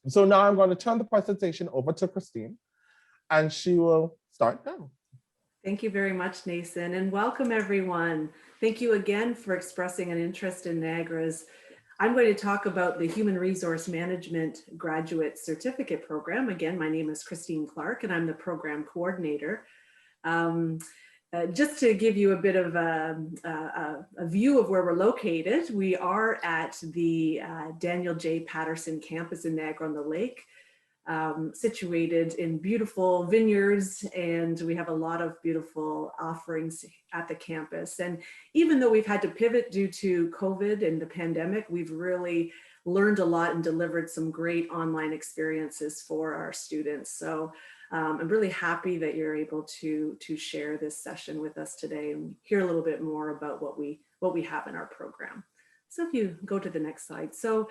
So now I'm going to turn the presentation over to Christine, and she will start now. Thank you very much, Nathan, and welcome everyone. Thank you again for expressing an interest in NAGRA's. I'm going to talk about the Human Resource Management Graduate Certificate Program. Again, my name is Christine Clark and I'm the Program Coordinator. Just to give you a bit of a view of where we're located, we are at the Daniel J. Patterson campus in Niagara-on-the-Lake. Situated in beautiful vineyards, and we have a lot of beautiful offerings at the campus. And even though we've had to pivot due to COVID and the pandemic, we've really learned a lot and delivered some great online experiences for our students. So I'm really happy that you're able to share this session with us today and hear a little bit more about what we have in our program. So if you go to the next slide. So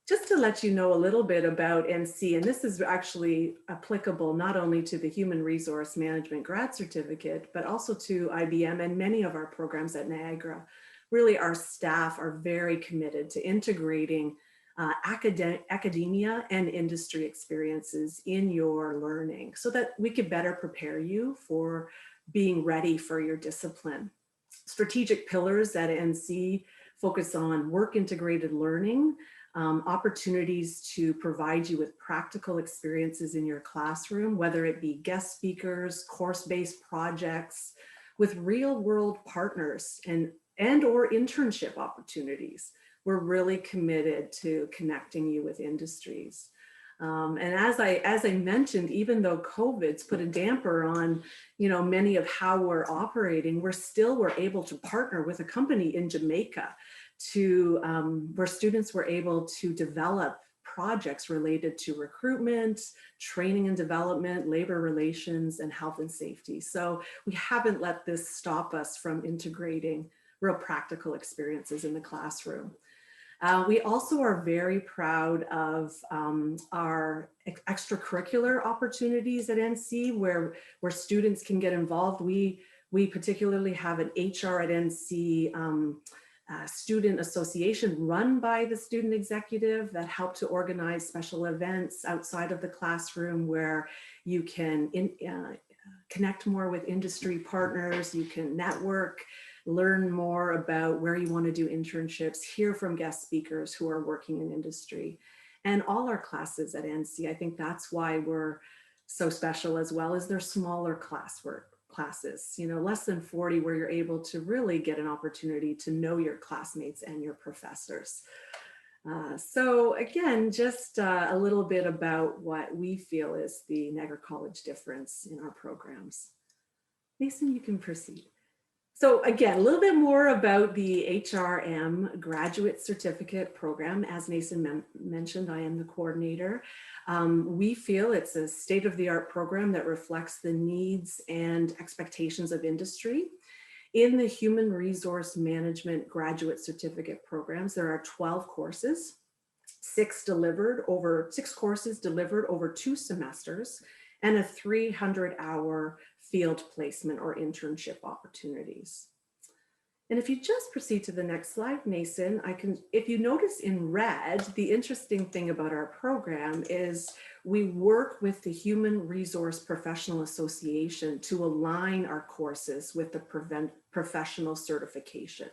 just to let you know a little bit about NC, and this is actually applicable not only to the Human Resource Management Grad Certificate, but also to IBM and many of our programs at Niagara. Really, our staff are very committed to integrating academia and industry experiences in your learning so that we could better prepare you for being ready for your discipline. Strategic pillars at NC focus on work integrated learning, opportunities to provide you with practical experiences in your classroom, whether it be guest speakers, course-based projects with real-world partners and or internship opportunities. We're really committed to connecting you with industries. And as I mentioned, even though COVID's put a damper on, many of how we're operating, we're able to partner with a company in Jamaica where students were able to develop projects related to recruitment, training and development, labor relations, and health and safety. So we haven't let this stop us from integrating real practical experiences in the classroom. We also are very proud of our extracurricular opportunities at NC where students can get involved. We particularly have an HR at NC student association run by the student executive that help to organize special events outside of the classroom where you can connect more with industry partners, you can network, learn more about where you want to do internships, hear from guest speakers who are working in industry. And all our classes at NC, I think that's why we're so special, as well as their smaller classes, less than 40, where you're able to really get an opportunity to know your classmates and your professors. So again, just a little bit about what we feel is the Niagara College difference in our programs. Mason, you can proceed. So again, a little bit more about the HRM Graduate Certificate Program. As Nathan mentioned, I am the coordinator. We feel it's a state-of-the-art program that reflects the needs and expectations of industry. In the Human Resource Management Graduate Certificate programs, there are 12 courses, 6 courses delivered over 2 semesters, and a 300-hour field placement or internship opportunities. And if you just proceed to the next slide, Mason, if you notice in red, the interesting thing about our program is we work with the Human Resource Professional Association to align our courses with the professional certification.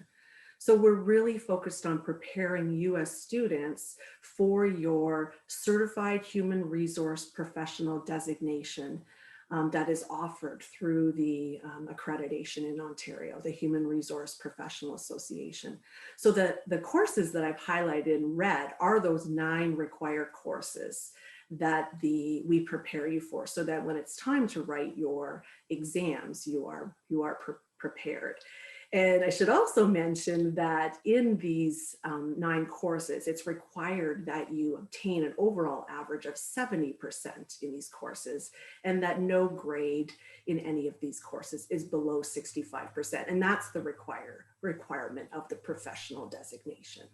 So we're really focused on preparing you as students for your Certified Human Resource Professional designation that is offered through the accreditation in Ontario, the Human Resource Professional Association. So the courses that I've highlighted in red are those 9 required courses that we prepare you for, so that when it's time to write your exams, you are prepared. And I should also mention that in these 9 courses, it's required that you obtain an overall average of 70% in these courses, and that no grade in any of these courses is below 65%. And that's the requirement of the professional designation.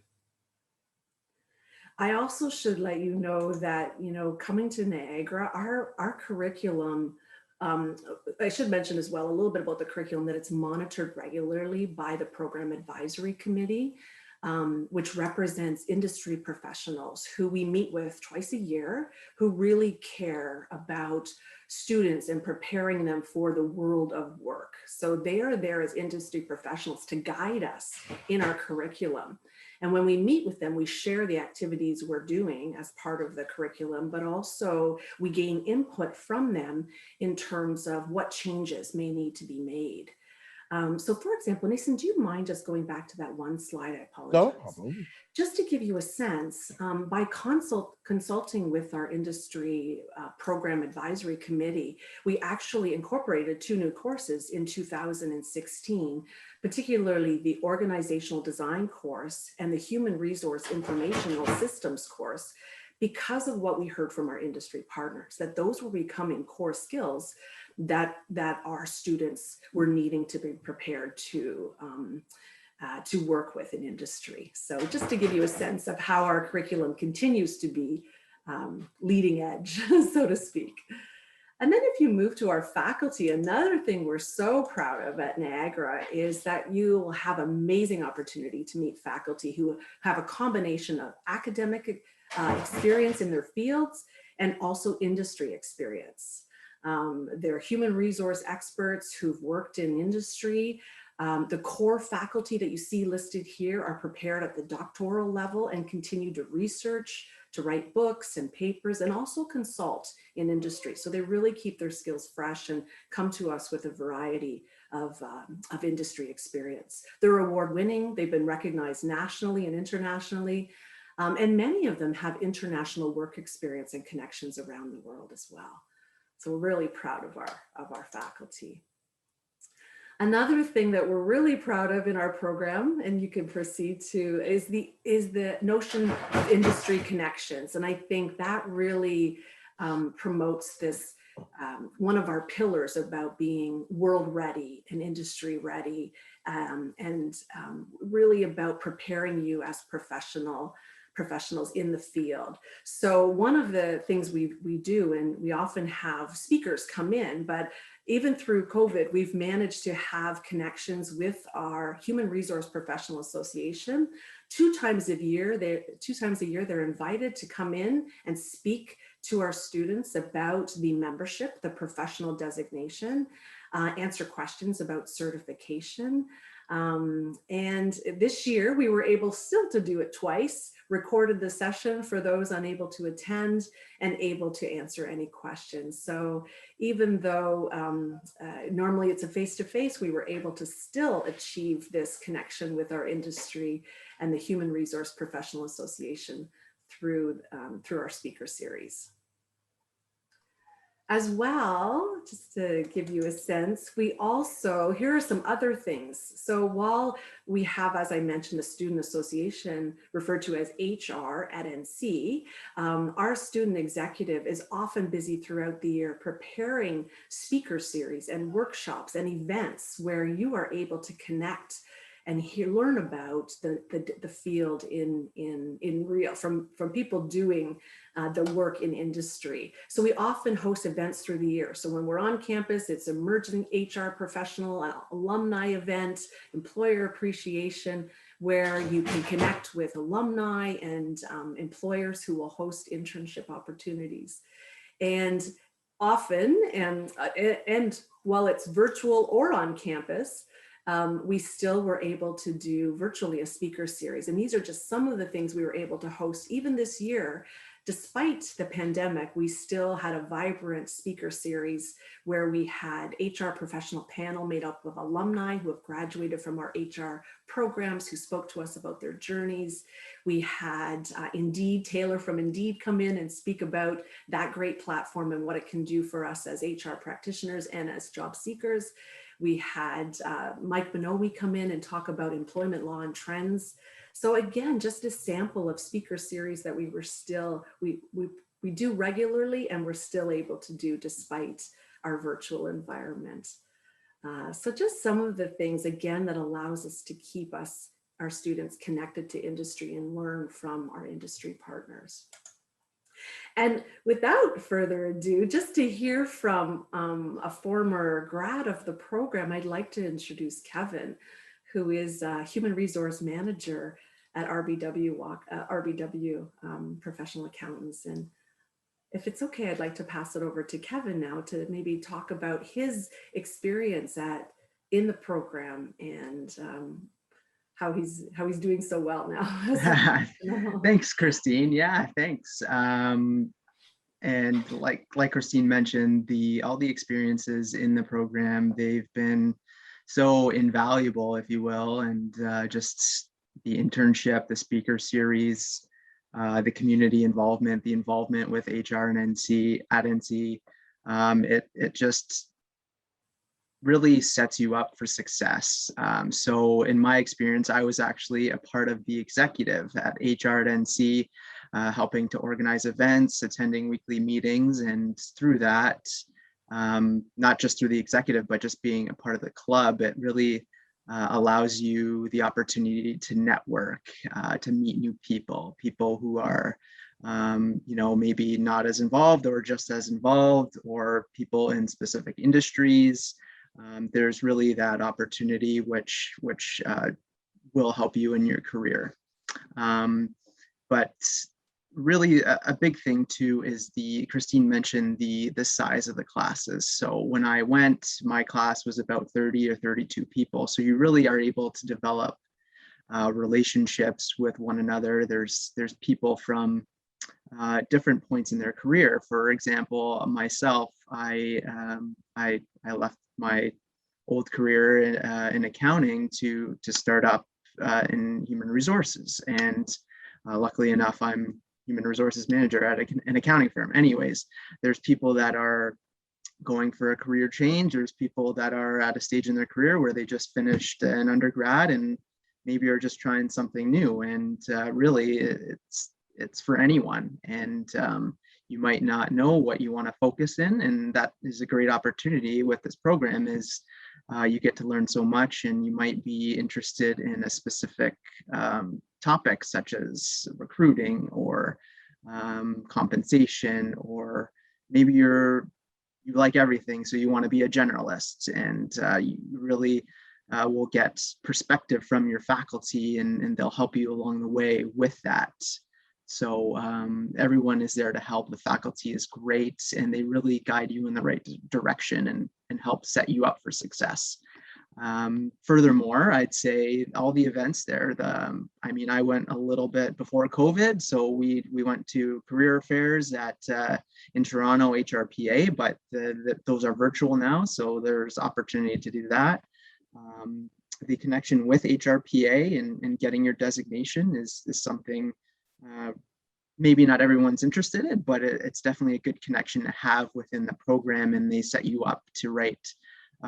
I also should let you know that, coming to Niagara, our curriculum, I should mention as well a little bit about the curriculum, that it's monitored regularly by the Program Advisory Committee. which represents industry professionals who we meet with twice a year, who really care about students and preparing them for the world of work. So they are there as industry professionals to guide us in our curriculum. And when we meet with them, we share the activities we're doing as part of the curriculum, but also we gain input from them in terms of what changes may need to be made. So for example, Nathan, do you mind just going back to that one slide? I apologize. No problem. Just to give you a sense, by consulting with our industry program advisory committee, we actually incorporated 2 new courses in 2016, particularly the organizational design course and the human resource informational systems course, because of what we heard from our industry partners, that those were becoming core skills that our students were needing to be prepared to work with in industry. So just to give you a sense of how our curriculum continues to be leading edge, so to speak. And then if you move to our faculty, another thing we're so proud of at Niagara is that you will have amazing opportunity to meet faculty who have a combination of academic experience in their fields and also industry experience. They're human resource experts who've worked in industry. The core faculty that you see listed here are prepared at the doctoral level and continue to research, to write books and papers, and also consult in industry. So they really keep their skills fresh and come to us with a variety of industry experience. They're award-winning. They've been recognized nationally and internationally. And many of them have international work experience and connections around the world as well. So we're really proud of our faculty. Another thing that we're really proud of in our program, and you can proceed to, is the notion of industry connections. And I think that really promotes this, one of our pillars about being world ready and industry ready, and really about preparing you as professionals in the field. So one of the things we do, and we often have speakers come in, but even through COVID, we've managed to have connections with our Human Resource Professional Association. Two times a year, they're invited to come in and speak to our students about the membership, the professional designation, answer questions about certification. And this year we were able still to do it twice, recorded the session for those unable to attend and able to answer any questions. So even though normally it's a face-to-face, we were able to still achieve this connection with our industry and the Human Resource Professional Association through our speaker series. As well, just to give you a sense, we also, here are some other things. So while we have, as I mentioned, the Student Association referred to as HR at NC, our student executive is often busy throughout the year preparing speaker series and workshops and events where you are able to connect and learn about the field in real, from people doing the work in industry. So we often host events through the year. So when we're on campus, it's emerging HR professional, alumni event, employer appreciation, where you can connect with alumni and employers who will host internship opportunities. And often, and while it's virtual or on campus, we still were able to do virtually a speaker series. And these are just some of the things we were able to host even this year. Despite the pandemic, we still had a vibrant speaker series where we had HR professional panel made up of alumni who have graduated from our HR programs, who spoke to us about their journeys. We had Indeed, Taylor from Indeed come in and speak about that great platform and what it can do for us as HR practitioners and as job seekers. We had Mike Bonomi come in and talk about employment law and trends. So again, just a sample of speaker series that we were still, we do regularly and we're still able to do despite our virtual environment. So just some of the things, again, that allows us to keep our students connected to industry and learn from our industry partners. And without further ado, just to hear from a former grad of the program, I'd like to introduce Kevin, who is a human resource manager at RBW Professional Accountants. And if it's okay, I'd like to pass it over to Kevin now to maybe talk about his experience in the program and how he's doing so well now. Thanks, Christine. Yeah, thanks. And like Christine mentioned, all the experiences in the program, they've been so invaluable, if you will, and just the internship, the speaker series, the community involvement, the involvement with HR and NC at NC, it just really sets you up for success. So in my experience, I was actually a part of the executive at HR at NC, helping to organize events, attending weekly meetings, and through that, not just through the executive, but just being a part of the club, it really allows you the opportunity to network, to meet new people who are maybe not as involved or just as involved, or people in specific industries. There's really that opportunity which will help you in your career. But really a big thing too is Christine mentioned the size of the classes. So when I went, my class was about 30 or 32 people. So you really are able to develop relationships with one another. There's people from different points in their career. For example, myself, I left my old career in accounting to start up in human resources, and luckily enough, I'm human resources manager at an accounting firm. Anyways, there's people that are going for a career change. There's people that are at a stage in their career where they just finished an undergrad and maybe are just trying something new. And really, it's for anyone. And you might not know what you want to focus in, and that is a great opportunity with this program. Is you get to learn so much, and you might be interested in a specific topic such as recruiting or compensation, or maybe you like everything, so you want to be a generalist, and you really will get perspective from your faculty, and they'll help you along the way with that. So everyone is there to help. The faculty is great, and they really guide you in the right direction and help set you up for success. Furthermore, I'd say all the events there, I went a little bit before COVID, so we went to career fairs in Toronto, HRPA, but those are virtual now, so there's opportunity to do that. The connection with HRPA and getting your designation is something maybe not everyone's interested in, but it's definitely a good connection to have within the program, and they set you up to write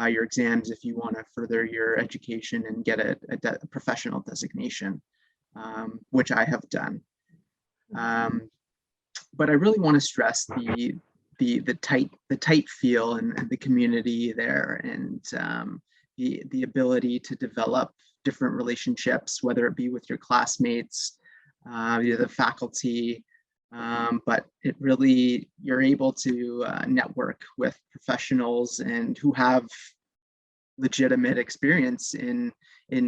your exams if you want to further your education and get a professional designation, which I have done. But I really want to stress the tight feel and the community there, and the ability to develop different relationships, whether it be with your classmates, the faculty, but it really, you're able to network with professionals and who have legitimate experience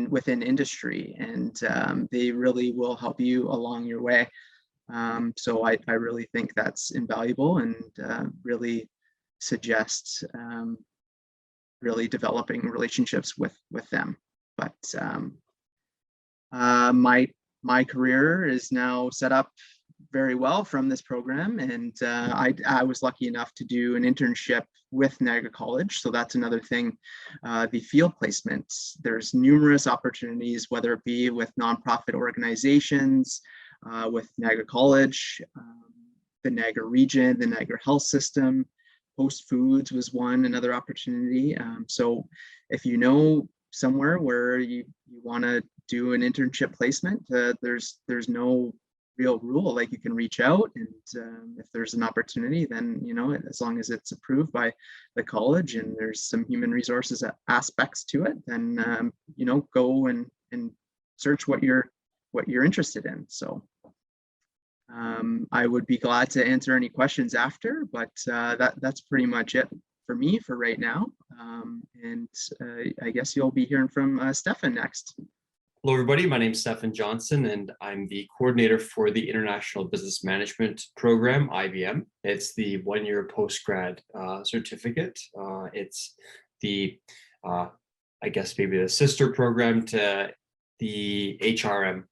within industry, and they really will help you along your way. So I really think that's invaluable, and really suggest really developing relationships with them. But my career is now set up very well from this program, and I was lucky enough to do an internship with Niagara College. So that's another thing, the field placements. There's numerous opportunities, whether it be with nonprofit organizations, with Niagara College, the Niagara region, the Niagara Health System. Host Foods was another opportunity. So if you know somewhere where you want to do an internship placement, there's no real rule. Like, you can reach out, and if there's an opportunity, then as long as it's approved by the college and there's some human resources aspects to it, then go and search what you're interested in. So I would be glad to answer any questions after, but that's pretty much it for me for right now. And I guess you'll be hearing from Stefan next. Hello, everybody. My name is Stephen Johnson, and I'm the coordinator for the International Business Management Program, IBM. It's the one-year postgrad certificate. It's the, I guess, maybe the sister program to the HRM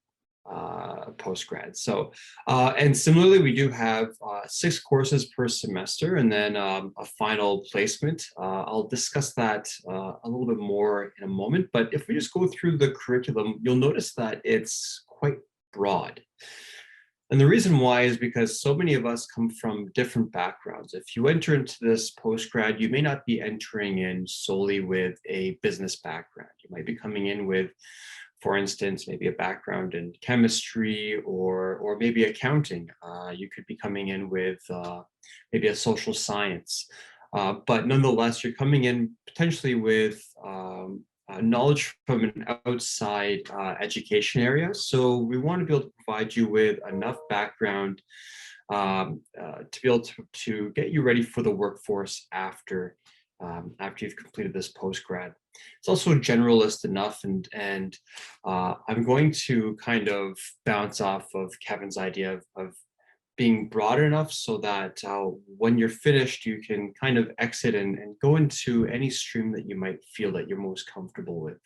postgrad. So, and similarly, we do have 6 courses per semester, and then a final placement. I'll discuss that a little bit more in a moment, but if we just go through the curriculum, you'll notice that it's quite broad. And the reason why is because so many of us come from different backgrounds. If you enter into this postgrad, you may not be entering in solely with a business background. You might be coming in with, for instance, maybe a background in chemistry or maybe accounting. You could be coming in with maybe a social science. But nonetheless, you're coming in potentially with knowledge from an outside education area. So we want to be able to provide you with enough background to be able to get you ready for the workforce after you've completed this postgrad. It's also generalist enough, and I'm going to kind of bounce off of Kevin's idea of being broad enough so that when you're finished, you can kind of exit and go into any stream that you might feel that you're most comfortable with.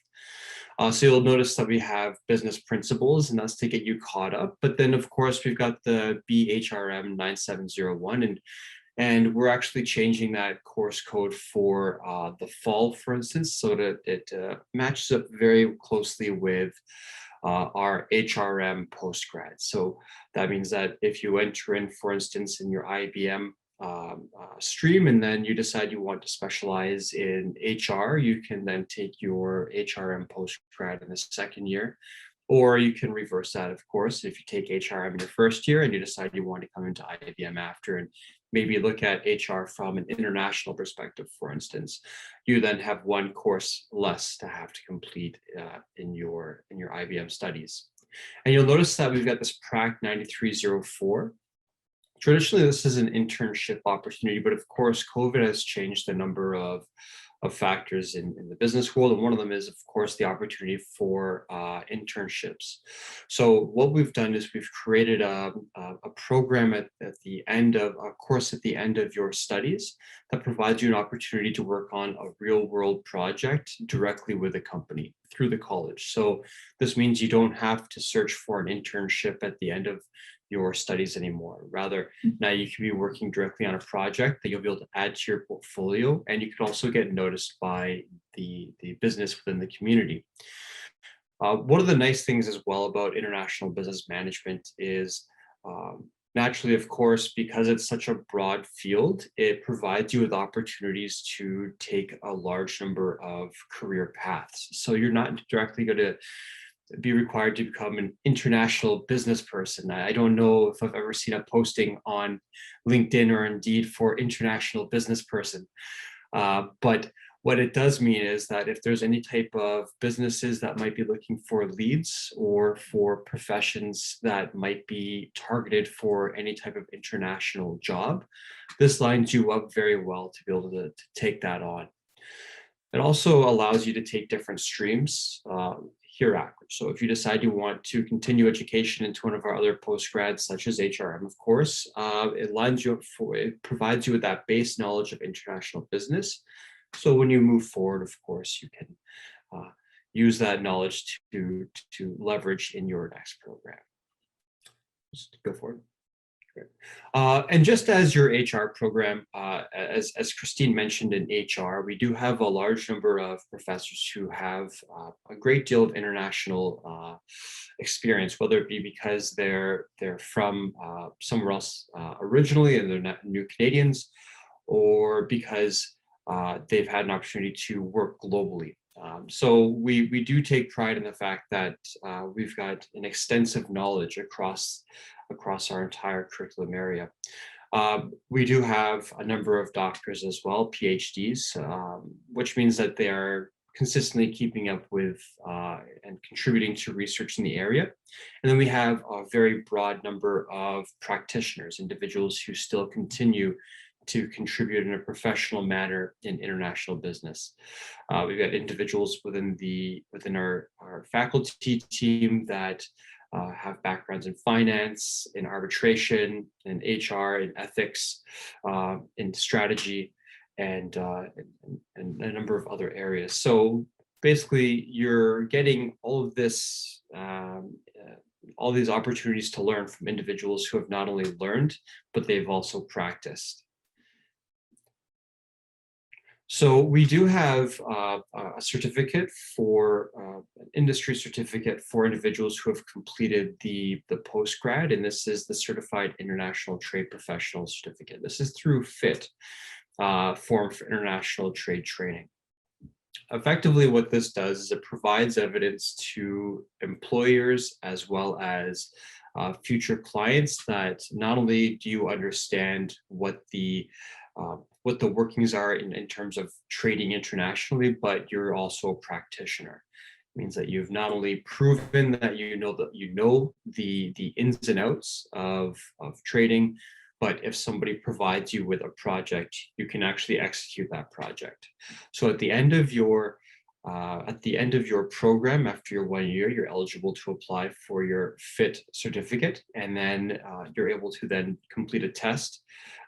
So you'll notice that we have business principles, and that's to get you caught up. But then, of course, we've got the BHRM 9701, and we're actually changing that course code for the fall, for instance, so that it matches up very closely with our HRM postgrad. So that means that if you enter in, for instance, in your IBM stream, and then you decide you want to specialize in HR, you can then take your HRM postgrad in the second year. Or you can reverse that, of course, if you take HRM in your first year and you decide you want to come into IBM after and maybe look at HR from an international perspective, for instance, you then have one course less to have to complete in your IBM studies. And you'll notice that we've got this PRAC 9304. Traditionally, this is an internship opportunity, but of course, COVID has changed the number of factors in the business world. And one of them is, of course, the opportunity for internships. So what we've done is we've created a program at the end of a course at the end of your studies that provides you an opportunity to work on a real world project directly with a company through the college. So this means you don't have to search for an internship at the end of your studies anymore. Rather, now you can be working directly on a project that you'll be able to add to your portfolio, and you can also get noticed by the business within the community. One of the nice things as well about international business management is naturally, of course, because it's such a broad field, it provides you with opportunities to take a large number of career paths. So you're not directly going to be required to become an international business person. I don't know if I've ever seen a posting on LinkedIn or Indeed for international business person. But what it does mean is that if there's any type of businesses that might be looking for leads or for professions that might be targeted for any type of international job, this lines you up very well to be able to take that on. It also allows you to take different streams hereafter. So if you decide you want to continue education into one of our other postgrads, such as HRM, of course, it lines you up it provides you with that base knowledge of international business. So when you move forward, of course, you can use that knowledge to leverage in your next program. Just go forward. And just as your HR program, as Christine mentioned in HR, we do have a large number of professors who have a great deal of international experience, whether it be because they're from somewhere else originally and they're not new Canadians, or because they've had an opportunity to work globally. So we do take pride in the fact that we've got an extensive knowledge across our entire curriculum area. We do have a number of doctors as well, PhDs, which means that they are consistently keeping up with and contributing to research in the area. And then we have a very broad number of practitioners, individuals who still continue to contribute in a professional manner in international business. We've got individuals within our faculty team that have backgrounds in finance, in arbitration, in HR, in ethics, in strategy, and a number of other areas. So basically, you're getting all of this, all these opportunities to learn from individuals who have not only learned, but they've also practiced. So we do have a certificate for an industry certificate for individuals who have completed the postgrad, and this is the Certified International Trade Professional Certificate. This is through FIT, Forum for International Trade Training. Effectively, what this does is it provides evidence to employers as well as future clients that not only do you understand what the workings are in terms of trading internationally, but you're also a practitioner. It means that you've not only proven that you know the ins and outs of trading, but if somebody provides you with a project, you can actually execute that project. So at the end of your program, after your 1 year, you're eligible to apply for your FIT certificate, and then you're able to then complete a test,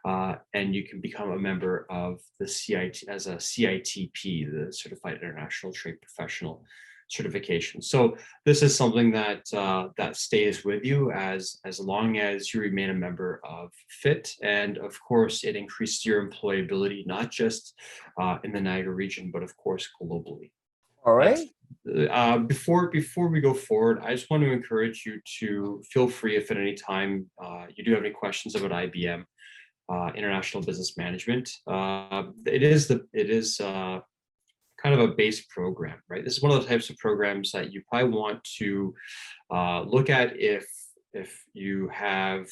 and you can become a member of the CIT as a CITP, the Certified International Trade Professional certification. So this is something that that stays with you as long as you remain a member of FIT, and of course it increases your employability not just in the Niagara region, but of course globally. All right. Before we go forward, I just want to encourage you to feel free if at any time you do have any questions about IBM, International Business Management. It is kind of a base program, right? This is one of the types of programs that you probably want to look at if you have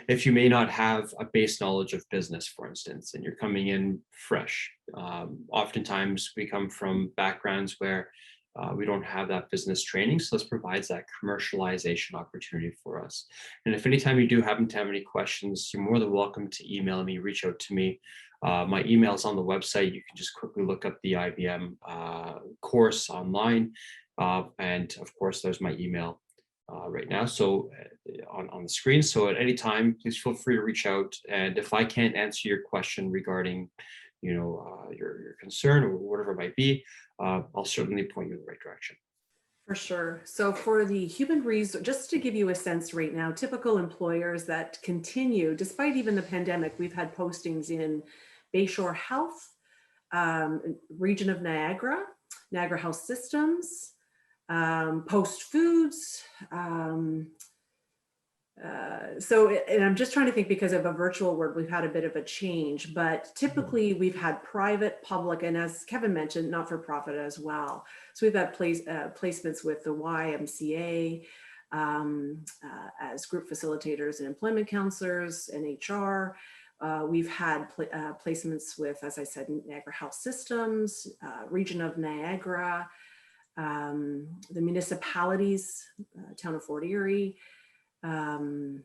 if you may not have a base knowledge of business, for instance, and you're coming in fresh. Oftentimes we come from backgrounds where we don't have that business training, so this provides that commercialization opportunity for us. And if anytime you do happen to have any questions, you're more than welcome to email me, reach out to me. My email is on the website. You can just quickly look up the IBM course online. And of course, there's my email right now, so on the screen. So at any time, please feel free to reach out. And if I can't answer your question regarding, your concern or whatever it might be, I'll certainly point you in the right direction. For sure. So for the human resource, just to give you a sense right now, typical employers that continue, despite even the pandemic, we've had postings in Bayshore Health, region of Niagara, Niagara Health Systems, Post Foods. And I'm just trying to think, because of a virtual world, we've had a bit of a change, but typically we've had private, public, and as Kevin mentioned, not-for-profit as well. So we've had placements with the YMCA as group facilitators and employment counselors and HR. We've had placements with, as I said, Niagara Health Systems, region of Niagara, the municipalities, town of Fort Erie, The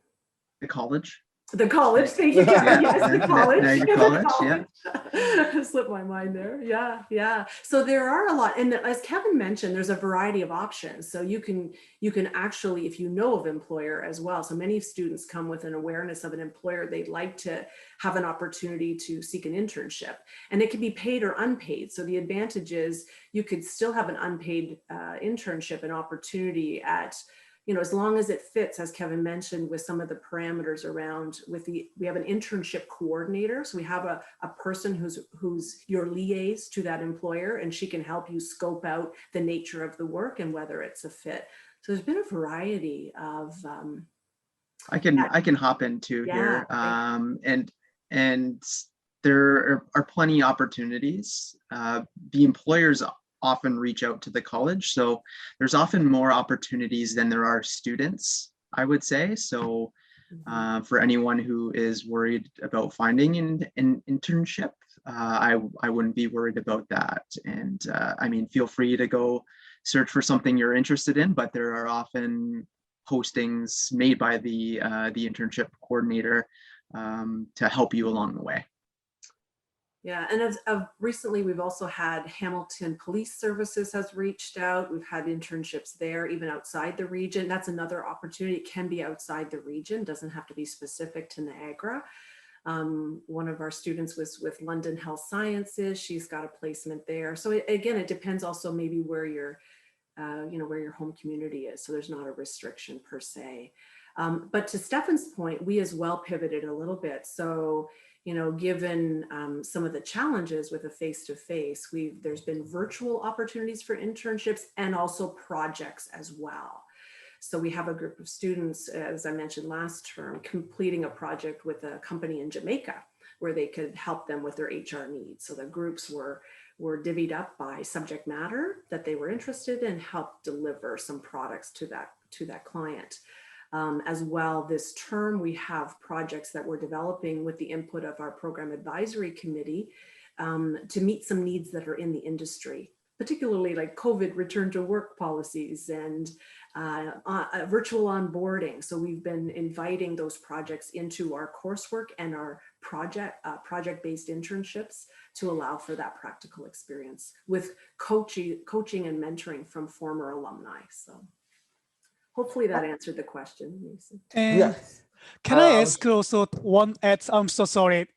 college. The college, thank you, Kevin. Yes, the college. Niagara College, yeah. Slipped my mind there. Yeah. So there are a lot, and as Kevin mentioned, there's a variety of options. So you can actually, if you know of employer as well. So many students come with an awareness of an employer they'd like to have an opportunity to seek an internship, and it can be paid or unpaid. So the advantage is you could still have an unpaid internship, an opportunity at, as long as it fits, as Kevin mentioned, with some of the parameters around we have an internship coordinator. So we have a person who's your liaison to that employer, and she can help you scope out the nature of the work and whether it's a fit. So there's been a variety of. I can hop into here, and there are plenty of opportunities. The employers often reach out to the college, so there's often more opportunities than there are students, I would say. So for anyone who is worried about finding an internship, I wouldn't be worried about that. And I mean, feel free to go search for something you're interested in, but there are often postings made by the internship coordinator to help you along the way. Yeah, and as of recently, we've also had Hamilton Police Services has reached out. We've had internships there, even outside the region. That's another opportunity. It can be outside the region, doesn't have to be specific to Niagara. One of our students was with London Health Sciences. She's got a placement there. So again, it depends also maybe where your, where your home community is. So there's not a restriction per se. But to Stefan's point, we as well pivoted a little bit. So, given some of the challenges with a face-to-face, there's been virtual opportunities for internships and also projects as well. So we have a group of students, as I mentioned last term, completing a project with a company in Jamaica where they could help them with their HR needs. So the groups were divvied up by subject matter that they were interested in, help deliver some products to that client. As well, this term, we have projects that we're developing with the input of our program advisory committee to meet some needs that are in the industry, particularly like COVID return to work policies and virtual onboarding. So we've been inviting those projects into our coursework and our project-based internships to allow for that practical experience with coaching and mentoring from former alumni. So hopefully that answered the question, Mason. And Yes. can I ask also one at, I'm so sorry.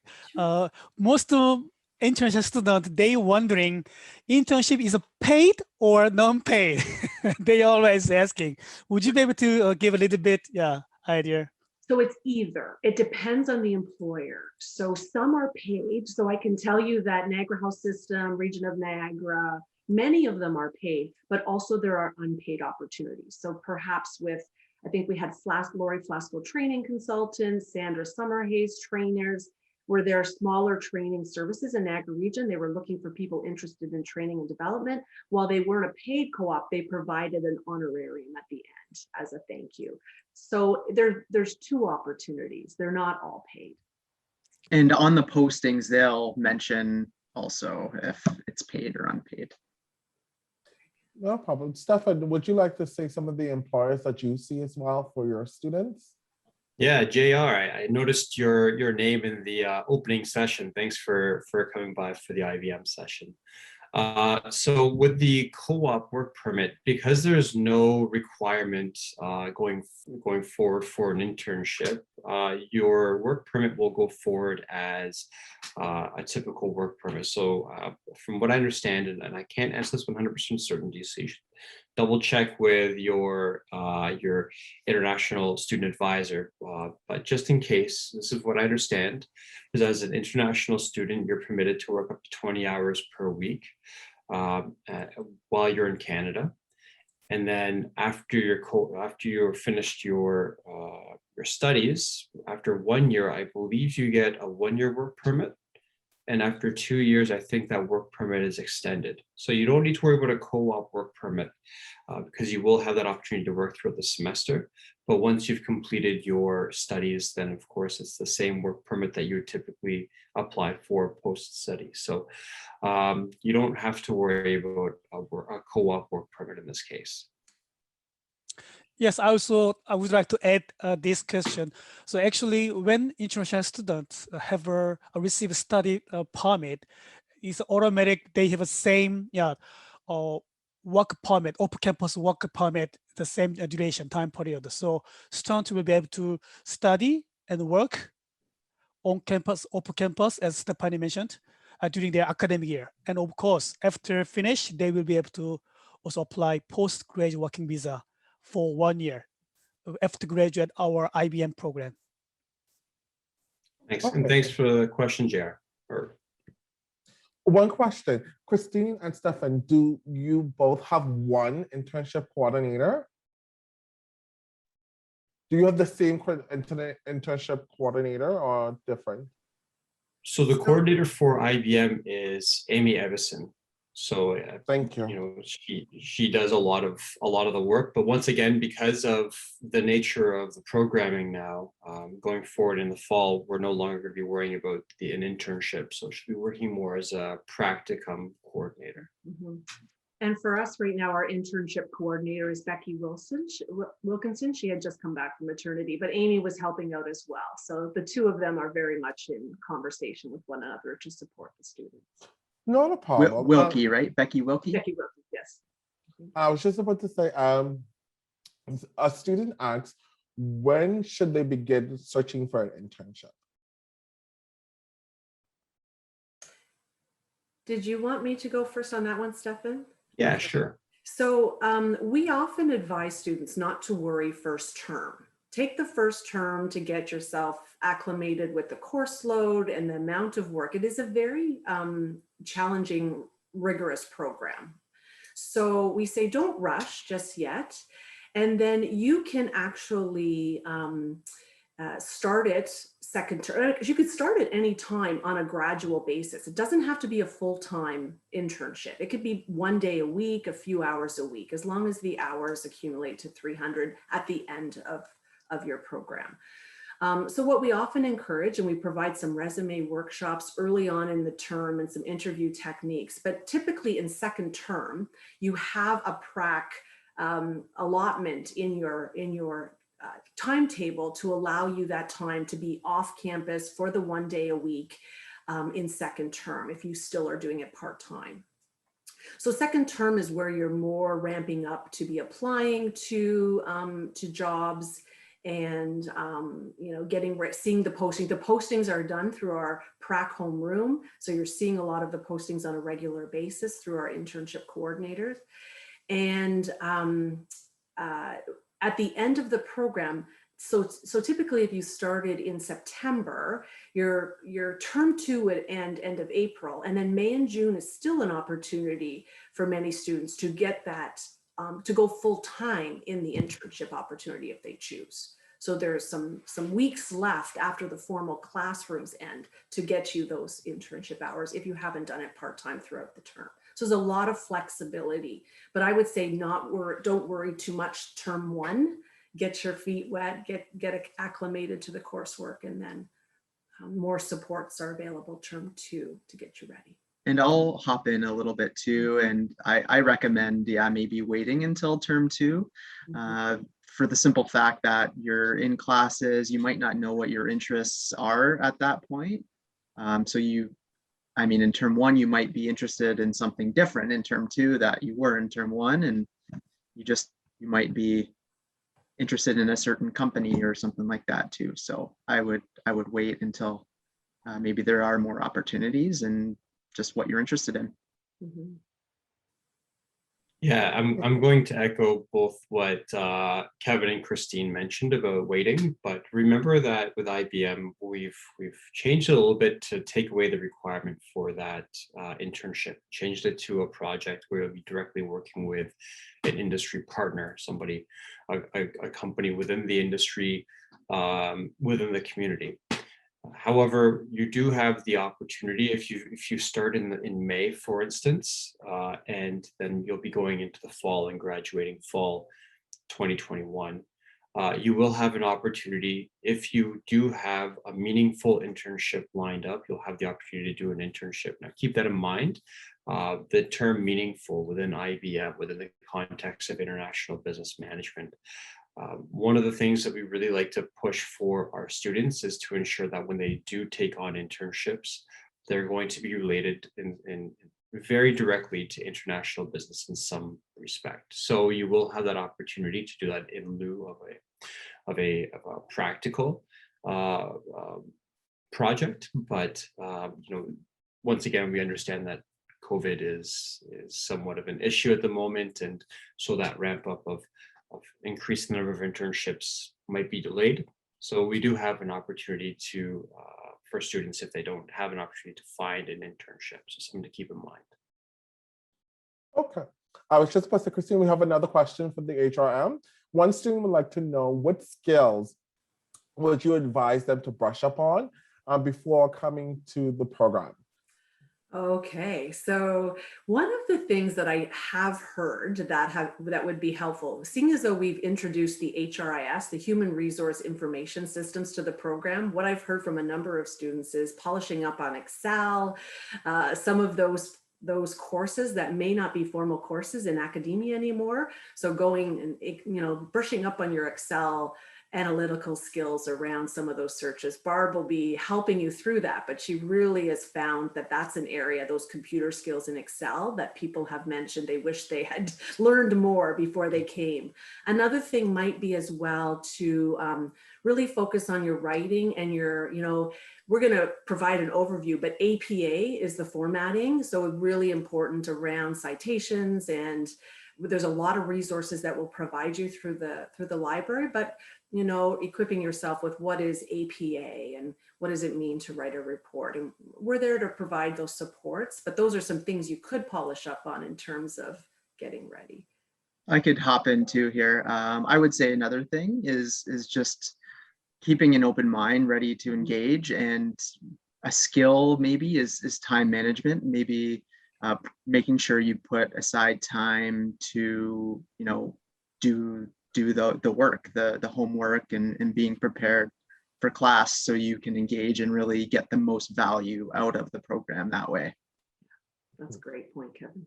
Most of internship students, they wondering, internship is paid or non-paid? They always asking. Would you be able to give a little bit, idea? So it's either. It depends on the employer. So some are paid. So I can tell you that Niagara Health System, Region of Niagara, many of them are paid, but also there are unpaid opportunities. So perhaps with, I think we had Lori Flasco training consultants, Sandra Summerhays trainers, where there are smaller training services in Niagara region. They were looking for people interested in training and development. While they weren't a paid co-op, they provided an honorarium at the end as a thank you. So there's two opportunities. They're not all paid. And on the postings, they'll mention also if it's paid or unpaid. No problem. Stefan, would you like to say some of the employers that you see as well for your students? Yeah, JR, I noticed your name in the opening session. Thanks for coming by for the IVM session. So with the co-op work permit, because there's no requirement going forward for an internship, your work permit will go forward as a typical work permit. So from what I understand, and I can't answer this 100% certainty, so you should double check with your international student advisor. But just in case, this is what I understand, is as an international student, you're permitted to work up to 20 hours per week while you're in Canada. And then after you're finished your studies, after 1 year, I believe you get a 1-year work permit. And after 2 years, I think that work permit is extended. So you don't need to worry about a co-op work permit because you will have that opportunity to work throughout the semester. But once you've completed your studies, then of course it's the same work permit that you typically apply for post-study. So you don't have to worry about a co-op work permit in this case. Yes, I would like to add this question. So actually, when international students have receive study permit, it's automatic. They have the same work permit, off-campus work permit, the same duration time period. So students will be able to study and work on campus, off campus, as Stephanie mentioned, during their academic year. And of course, after finish, they will be able to also apply postgraduate working visa for 1 year after graduate our IBM program. Thanks. Okay. And thanks for the question, JR. One question, Christine and Stefan, do you both have one internship coordinator? Do you have the same internship coordinator or different? So the coordinator for IBM is Amy Evison. So Thank you. You know, she does a lot of the work, but once again, because of the nature of the programming now, going forward in the fall, we're no longer going to be worrying about an internship. So she'll be working more as a practicum coordinator. Mm-hmm. And for us right now, our internship coordinator is Becky Wilkinson. She had just come back from maternity, but Amy was helping out as well. So the two of them are very much in conversation with one another to support the students. Not a problem. Wilkie, right? Becky Wilkie? Becky Wilkinson, yes. I was just about to say, a student asks, when should they begin searching for an internship? Did you want me to go first on that one, Stefan? Yeah, sure. So we often advise students not to worry first term. Take the first term to get yourself acclimated with the course load and the amount of work. It is a very challenging, rigorous program. So we say don't rush just yet. And then you can actually start it second term. You could start at any time on a gradual basis. It doesn't have to be a full-time internship. It could be 1 day a week, a few hours a week, as long as the hours accumulate to 300 at the end of your program. So what we often encourage, and we provide some resume workshops early on in the term and some interview techniques, but typically in second term, you have a prac allotment in your timetable to allow you that time to be off campus for the 1 day a week in second term, if you still are doing it part-time. So second term is where you're more ramping up to be applying to jobs and seeing the posting. The postings are done through our prac homeroom, so you're seeing a lot of the postings on a regular basis through our internship coordinators. And at the end of the program, so typically if you started in September, your term 2 would end of April, and then May and June is still an opportunity for many students to get that, to go full time in the internship opportunity if they choose. So there's some weeks left after the formal classrooms end to get you those internship hours if you haven't done it part-time throughout the term. So there's a lot of flexibility, but I would say don't worry too much term 1, get your feet wet, get acclimated to the coursework, and then more supports are available term 2 to get you ready. And I'll hop in a little bit too. And I recommend, maybe waiting until term 2 for the simple fact that you're in classes, you might not know what your interests are at that point. So in term 1, you might be interested in something different in term 2 that you were in term 1, and you might be interested in a certain company or something like that too. So I would wait until maybe there are more opportunities and just what you're interested in. Mm-hmm. Yeah, I'm going to echo both what Kevin and Christine mentioned about waiting, but remember that with IBM, we've changed it a little bit to take away the requirement for that internship, changed it to a project where you'll be directly working with an industry partner, somebody, a company within the industry, within the community. However, you do have the opportunity if you start in May, for instance, and then you'll be going into the fall and graduating fall 2021. You will have an opportunity, if you do have a meaningful internship lined up, you'll have the opportunity to do an internship. Now, keep that in mind. The term meaningful within IBM, within the context of international business management, one of the things that we really like to push for our students is to ensure that when they do take on internships, they're going to be related in very directly to international business in some respect. So you will have that opportunity to do that in lieu of a practical project. But once again, we understand that COVID is somewhat of an issue at the moment, and so that ramp up of increasing the number of internships might be delayed. So we do have an opportunity to, for students, if they don't have an opportunity to find an internship. So something to keep in mind. Okay. I was just supposed to, Christine, we have another question from the HRM. One student would like to know, what skills would you advise them to brush up on before coming to the program? Okay, so one of the things that I have heard that would be helpful, seeing as though we've introduced the HRIS, the Human Resource Information Systems, to the program, what I've heard from a number of students is polishing up on Excel, some of those those courses that may not be formal courses in academia anymore. So going and, you know, brushing up on your Excel analytical skills around some of those searches. Barb will be helping you through that, but she really has found that that's an area, those computer skills in Excel, that people have mentioned they wish they had learned more before they came. Another thing might be as well to really focus on your writing and your, you know, we're going to provide an overview, but APA is the formatting. So really important around citations, and there's a lot of resources that will provide you through the library, but you know, equipping yourself with what is APA and what does it mean to write a report. And we're there to provide those supports, but those are some things you could polish up on in terms of getting ready. I could hop in too here. I would say another thing is just keeping an open mind, ready to engage, and a skill maybe is time management. Maybe making sure you put aside time to, you know, do the work, the homework, and being prepared for class so you can engage and really get the most value out of the program that way. That's a great point, Kevin.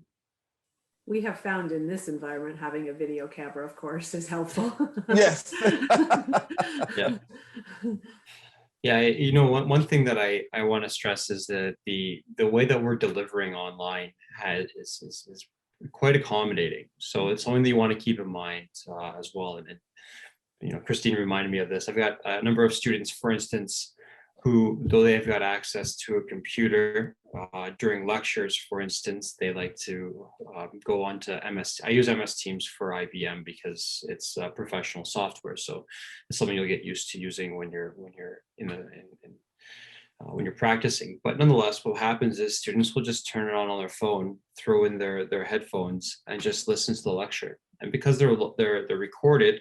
We have found in this environment, having a video camera, of course, is helpful. Yes. Yeah. Yeah, you know, one thing that I want to stress is that the way that we're delivering online is quite accommodating. So it's something that you want to keep in mind as well. And you know, Christine reminded me of this. I've got a number of students, for instance, who, though they've got access to a computer during lectures, for instance, they like to go on to MS. I use MS Teams for IBM because it's professional software. So it's something you'll get used to using when you're when you're practicing. But nonetheless, what happens is students will just turn it on their phone, throw in their headphones, and just listen to the lecture. And because they're recorded,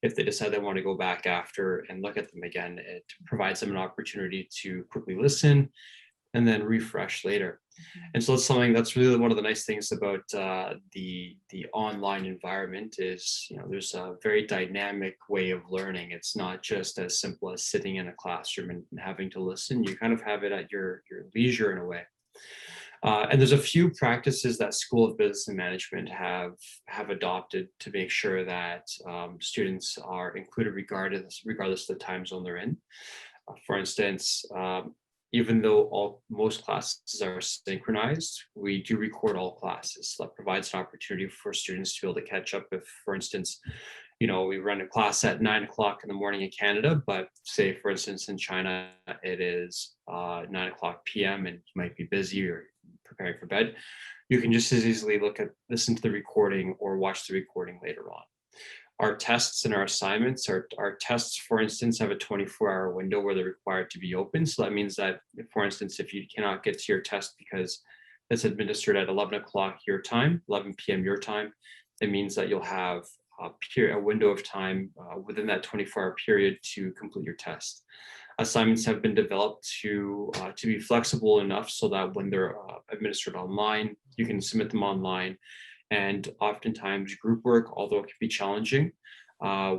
if they decide they want to go back after and look at them again, it provides them an opportunity to quickly listen and then refresh later. And so it's something that's really one of the nice things about the online environment is, you know, there's a very dynamic way of learning. It's not just as simple as sitting in a classroom and having to listen. You kind of have it at your leisure in a way. And there's a few practices that School of Business and Management have adopted to make sure that students are included regardless of the time zone they're in. For instance, even though most classes are synchronized, we do record all classes. So that provides an opportunity for students to be able to catch up if, for instance, you know, we run a class at 9 o'clock in the morning in Canada, but say, for instance, in China, it is 9 o'clock p.m. and you might be busy or preparing for bed. You can just as easily listen to the recording or watch the recording later on. Our tests and our assignments, our tests, for instance, have a 24-hour window where they're required to be open. So that means that, for instance, if you cannot get to your test because it's administered at 11 o'clock your time, 11 p.m. your time, it means that you'll have a window of time within that 24-hour period to complete your test. Assignments have been developed to be flexible enough so that when they're administered online, you can submit them online. And oftentimes group work, although it can be challenging,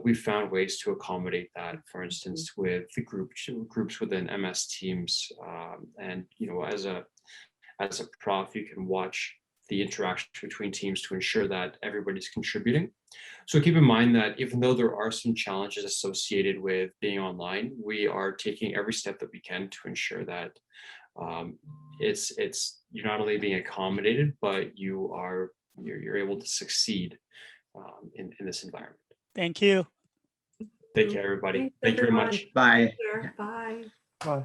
we've found ways to accommodate that, for instance, with the groups within MS Teams. And, you know, as a prof, you can watch the interaction between teams to ensure that everybody's contributing. So keep in mind that even though there are some challenges associated with being online, we are taking every step that we can to ensure that you're not only being accommodated, but you're able to succeed in this environment. Thank you. Take care, everybody. Thanks, Thank you very everyone. much. Bye. Bye. Bye.